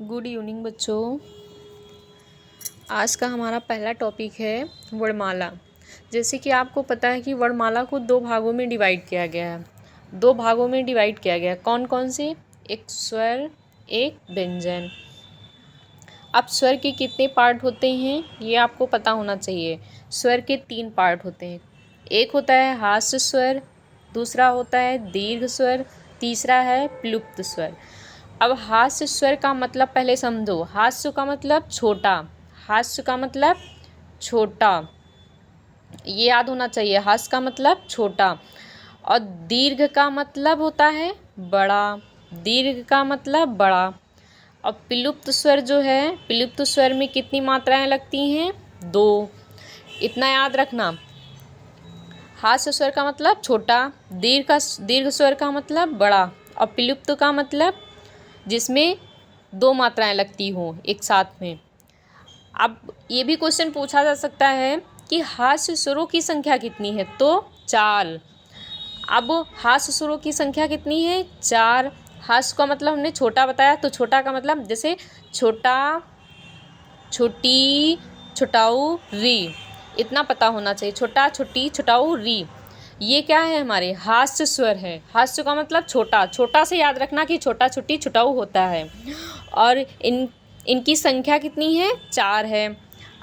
Good evening बच्चों। आज का हमारा पहला टॉपिक है वर्णमाला। जैसे कि आपको पता है कि वर्णमाला को दो भागों में डिवाइड किया गया है। दो भागों में डिवाइड किया गया है, कौन कौन से? एक स्वर, एक व्यंजन। अब स्वर के कितने पार्ट होते हैं ये आपको पता होना चाहिए। स्वर के 3 पार्ट होते हैं। एक होता है हास्य स्वर, दूसरा होता है दीर्घ स्वर, तीसरा है प्लुप्त स्वर। अब हास्य स्वर का मतलब पहले समझो। हास्य का मतलब छोटा, हास्य का मतलब छोटा, ये याद होना चाहिए। हास्य का मतलब छोटा। और दीर्घ का मतलब होता है बड़ा, दीर्घ का मतलब बड़ा। और प्लुप्त स्वर जो है, प्लुप्त स्वर में कितनी मात्राएं लगती हैं? 2। इतना याद रखना। हास्य स्वर का मतलब छोटा, दीर्घ स्वर का मतलब बड़ा, और प्लुप्त का मतलब जिसमें 2 मात्राएं लगती हों एक साथ में। अब ये भी क्वेश्चन पूछा जा सकता है कि हास्य स्वरों की संख्या कितनी है? तो 4। अब हास्य स्वरों की संख्या कितनी है? 4। हास्य का मतलब हमने छोटा बताया, तो छोटा का मतलब जैसे छोटा, छोटी, छोटाऊ, री, इतना पता होना चाहिए। छोटा, छोटी, छोटाऊ, री, ये क्या है? हमारे हास्य स्वर है। हास्य का मतलब छोटा, छोटा से याद रखना कि छोटा, छोटी, छोटाऊ होता है। और इनकी संख्या कितनी है? 4 है।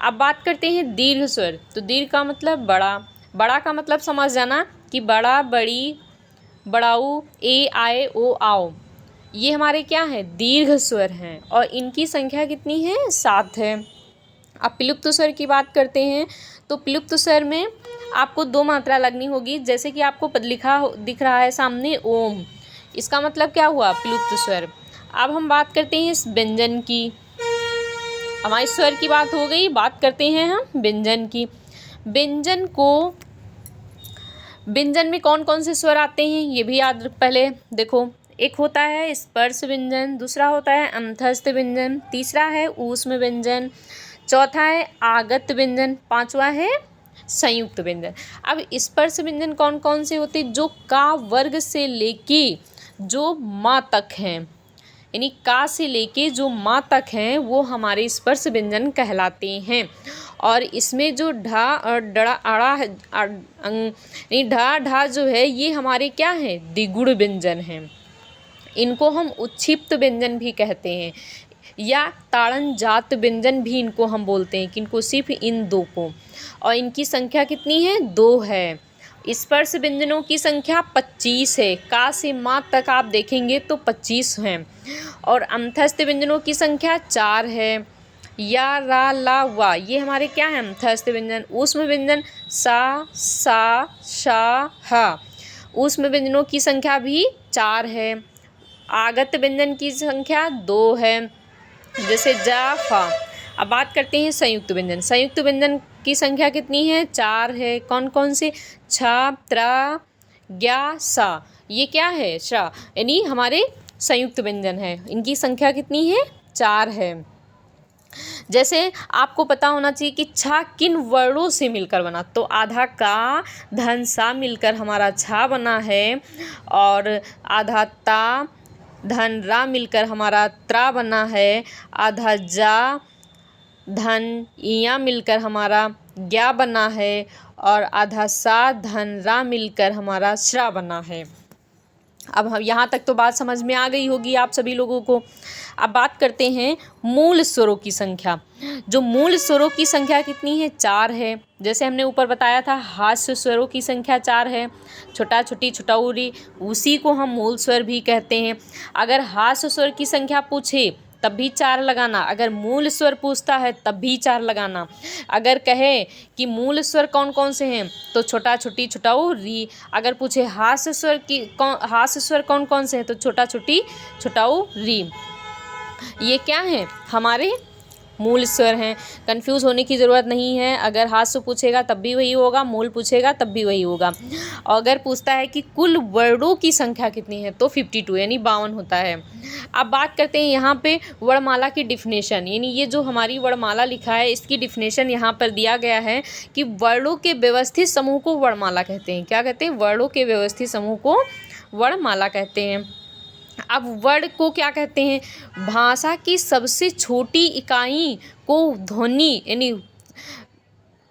अब बात करते हैं दीर्घ स्वर। तो दीर्घ का मतलब बड़ा, बड़ा का मतलब समझ जाना कि बड़ा, बड़ी, बड़ाऊ, ए, आए, ओ, आओ, ये हमारे क्या है? दीर्घ स्वर हैं। और इनकी संख्या कितनी है? 7 है। अब प्लुप्त स्वर की बात करते हैं। तो प्लुप्त स्वर में आपको 2 मात्रा लगनी होगी। जैसे कि आपको लिखा दिख रहा है सामने ओम, इसका मतलब क्या हुआ? प्लुप्त स्वर। अब हम बात करते हैं इस व्यंजन की। हमारे स्वर की बात हो गई, बात करते हैं हम व्यंजन की। व्यंजन में कौन कौन से स्वर आते हैं ये भी याद पहले देखो। एक होता है स्पर्श व्यंजन, दूसरा होता है अंतस्थ व्यंजन, तीसरा है ऊष्म व्यंजन, चौथा है आगत व्यंजन, पांचवा है संयुक्त व्यंजन। अब स्पर्श व्यंजन कौन कौन से होते हैं? जो का वर्ग से लेके जो माँ तक हैं, यानी का से लेके जो माँ तक हैं वो हमारे स्पर्श व्यंजन कहलाते हैं। और इसमें जो ढा और डड़ा अड़ा यानी ढा ढा जो है ये हमारे क्या हैं? द्विगुण व्यंजन हैं। इनको हम उत्क्षिप्त व्यंजन भी कहते हैं, या ताड़न जात व्यंजन भी इनको हम बोलते हैं, किनको? सिर्फ इन 2 को। और इनकी संख्या कितनी है? 2 है। स्पर्श व्यंजनों की संख्या 25 है। का से माँ तक आप देखेंगे तो 25 हैं। और अंतस्थ व्यंजनों की संख्या 4 है। या, रा, ला, वा, ये हमारे क्या हैं? अंतस्थ व्यंजन। ऊष्म व्यंजन सा, शा, हा, ऊष्म व्यंजनों की संख्या भी 4 है। आगत व्यंजन की संख्या 2 है, जैसे जा, फा। अब बात करते हैं संयुक्त व्यंजन। संयुक्त व्यंजन की संख्या कितनी है? 4 है। कौन कौन से? छा, त्रा, ज्ञा, सा, ये क्या है? श्रा, यानी हमारे संयुक्त व्यंजन है। इनकी संख्या कितनी है? 4 है। जैसे आपको पता होना चाहिए कि छा किन वर्णों से मिलकर बना। तो आधा का धन सा मिलकर हमारा छा बना है, और आधा ता धन रा मिलकर हमारा त्रा बना है, आधा जा धन इया मिलकर हमारा ज्ञा बना है, और आधा सा धन रा मिलकर हमारा श्रा बना है। अब हम यहाँ तक तो बात समझ में आ गई होगी आप सभी लोगों को। अब बात करते हैं मूल स्वरों की संख्या। जो मूल स्वरों की संख्या कितनी है? 4 है। जैसे हमने ऊपर बताया था हास्य स्वरों की संख्या 4 है। छोटा, छोटी, छोटाउरी, उसी को हम मूल स्वर भी कहते हैं। अगर हास्य स्वर की संख्या पूछे तब भी 4 लगाना, अगर मूल स्वर पूछता है तब भी 4 लगाना। अगर कहे कि मूल स्वर कौन कौन से हैं तो छोटा, छोटी, छोटाऊ, री। अगर पूछे हास्य स्वर कौन कौन से हैं तो छोटा, छोटी, छोटाऊ, री। ये क्या है? हमारे मूल स्वर हैं। कंफ्यूज होने की ज़रूरत नहीं है। अगर हास्य पूछेगा तब भी वही होगा, मूल पूछेगा तब भी वही होगा। अगर पूछता है कि कुल वर्णों की संख्या कितनी है तो 52 यानी 52 होता है। अब बात करते हैं यहाँ पे वर्णमाला की डिफिनेशन, यानी ये जो हमारी वर्णमाला लिखा है इसकी डिफिनेशन यहाँ पर दिया गया है कि वर्णों के व्यवस्थित समूह को वर्णमाला कहते हैं। क्या कहते हैं? वर्णों के व्यवस्थित समूह को वर्णमाला कहते हैं। अब वर्ड को क्या कहते हैं? भाषा की सबसे छोटी इकाई को ध्वनि, यानी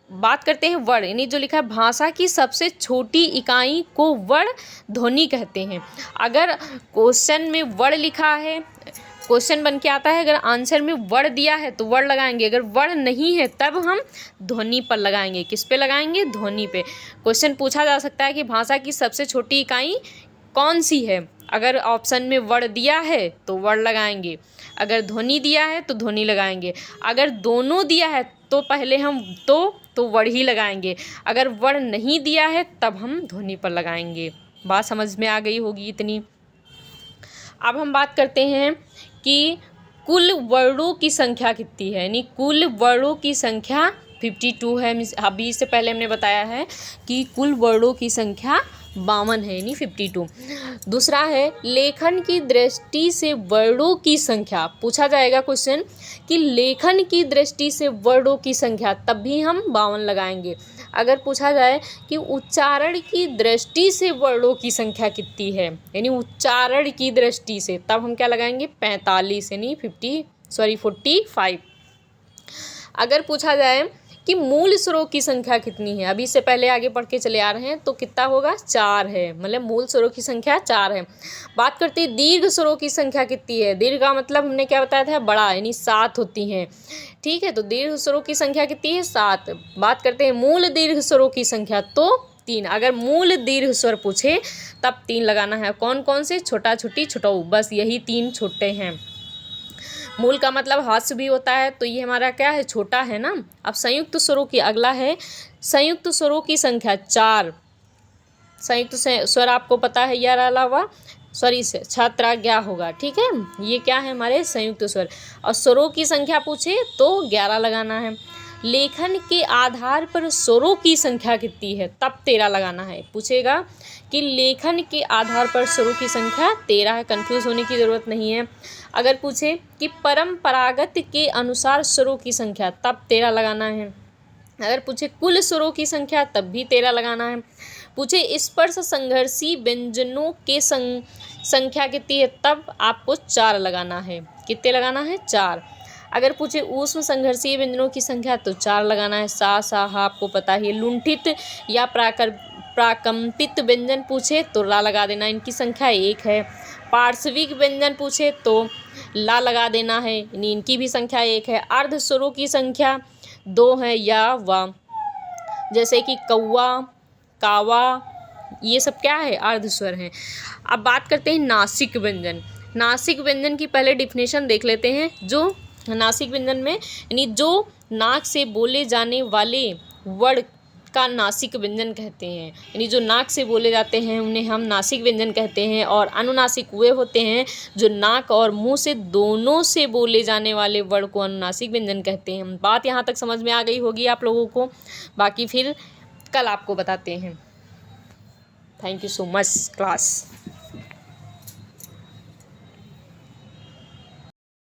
बात करते हैं वर्ड, यानी जो लिखा है भाषा की सबसे छोटी इकाई को वर्ड ध्वनि कहते हैं। अगर क्वेश्चन में वर्ड लिखा है, क्वेश्चन बन के आता है, अगर आंसर में वर्ड दिया है तो वर्ड लगाएंगे, अगर वर्ड नहीं है तब हम ध्वनि पर लगाएंगे। किस पे लगाएंगे? ध्वनि पे। क्वेश्चन पूछा जा सकता है कि भाषा की सबसे छोटी इकाई कौन सी है? अगर ऑप्शन में वर्ड दिया है तो वर्ड लगाएंगे, अगर ध्वनि दिया है तो ध्वनि लगाएंगे, अगर दोनों दिया है तो पहले हम तो वर्ड ही लगाएंगे, अगर वर्ड नहीं दिया है तब हम ध्वनि पर लगाएंगे। बात समझ में आ गई होगी इतनी। अब हम बात करते हैं कि कुल वर्णों की संख्या कितनी है, यानी कुल वर्णों की संख्या 52 है। अभी इससे पहले हमने बताया है कि कुल वर्णों की संख्या 52 है, यानी 52। दूसरा है लेखन की दृष्टि से वर्णों की संख्या। पूछा जाएगा क्वेश्चन कि लेखन की दृष्टि से वर्णों की संख्या, तब भी हम 52 लगाएंगे। अगर पूछा जाए कि उच्चारण की दृष्टि से वर्णों की संख्या कितनी है, यानी उच्चारण की दृष्टि से, तब हम क्या लगाएंगे? 45, यानी 45। अगर पूछा जाए कि मूल स्वरों की संख्या कितनी है, अभी से पहले आगे पढ़ के चले आ रहे हैं, तो कितना होगा? 4 है, मतलब मूल स्वरों की संख्या 4 है। बात करते हैं दीर्घ स्वरों की संख्या कितनी है। दीर्घ का मतलब हमने क्या बताया था? बड़ा, यानी 7 होती हैं। ठीक है, तो दीर्घ स्वरों की संख्या कितनी है? 7। बात करते हैं मूल दीर्घ स्वरों की संख्या, तो 3। अगर मूल दीर्घ स्वर पूछे तब 3 लगाना है। कौन कौन से? छोटा, छोटी, छोटऊ, बस यही 3 छोटे हैं। मूल का मतलब हास्य भी होता है, तो ये हमारा क्या है? छोटा है ना। अब संयुक्त स्वरों की, अगला है संयुक्त स्वरों की संख्या 4। संयुक्त स्वर आपको पता है, यार अलावा सॉरी से छात्रा क्या होगा। ठीक है, ये क्या है? हमारे संयुक्त स्वर। और स्वरों की संख्या पूछे तो 11 लगाना है। लेखन के आधार पर स्वरों की संख्या कितनी है, तब 13 लगाना है। पूछेगा कि लेखन के आधार पर स्वरों की संख्या 13 है, कंफ्यूज होने की ज़रूरत नहीं है। अगर पूछे कि परंपरागत के अनुसार स्वरों की संख्या, तब 13 लगाना है। अगर पूछे कुल स्वरों की संख्या, तब भी 13 लगाना है। पूछे स्पर्श संघर्षी व्यंजनों के संख्या कितनी है, तब आपको 4 लगाना है। कितने लगाना है? 4। अगर पूछे ऊष्म संघर्षीय व्यंजनों की संख्या, तो 4 लगाना है। सा, सा, हा आपको पता ही है। लुंठित या प्राकंपित व्यंजन पूछे तो ला लगा देना, इनकी संख्या 1 है। पार्श्विक व्यंजन पूछे तो ला लगा देना है, इनकी भी संख्या 1 है। अर्ध स्वरों की संख्या 2 है, या वा, जैसे कि कौवा, कावा, ये सब क्या है? अर्ध स्वर हैं। अब बात करते हैं नासिक व्यंजन। नासिक व्यंजन की पहले डिफिनेशन देख लेते हैं। जो नासिक व्यंजन में, यानी जो नाक से बोले जाने वाले वर्ड का नासिक व्यंजन कहते हैं, यानी जो नाक से बोले जाते हैं उन्हें हम नासिक व्यंजन कहते हैं। और अनुनासिक वे होते हैं जो नाक और मुंह से दोनों से बोले जाने वाले वर्ड को अनुनासिक व्यंजन कहते हैं। बात यहाँ तक समझ में आ गई होगी आप लोगों को, बाकी फिर कल आपको बताते हैं। Thank you so much class.